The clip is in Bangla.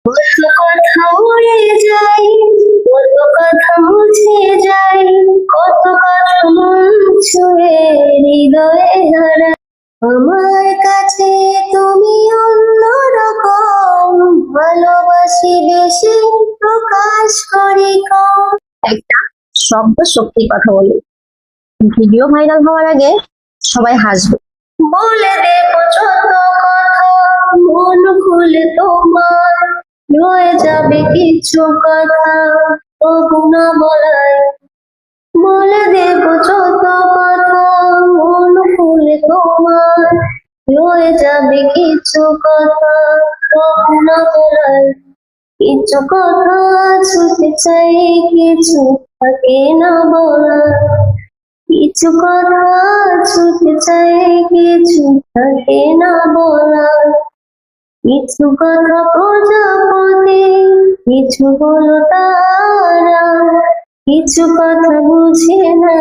কত কথা উড়ে যায়, কত কথা মুছে যায়, কত কথা মন ছুঁয়ে হৃদয়ে হারায়। আমার কাছে তুমি অন্যরকম, ভালোবাসি বেশি, প্রকাশ করি কম। একটা শব্দ শক্তির কথা বলি, ভিডিও ভাইরাল হওয়ার আগে সবাই হাসবে। বলে দেব যত কথা, মন খুলে তোমার, রয়ে যাবে কিছু কথা তবু না বলাই। বলে দেব যত কথা, মন খুলে তোমার, রয়ে যাবে কিছু কথা তবু না বলাই। কিছু কথা ছুটে চাই, কিছু থাকে না বলা। কিছু কথা ছুটে চাই, কিছু থাকে না বলা। কিছু কথা প্রজাপতি, কিছু হলো তারা, কিছু কথা বুঝে না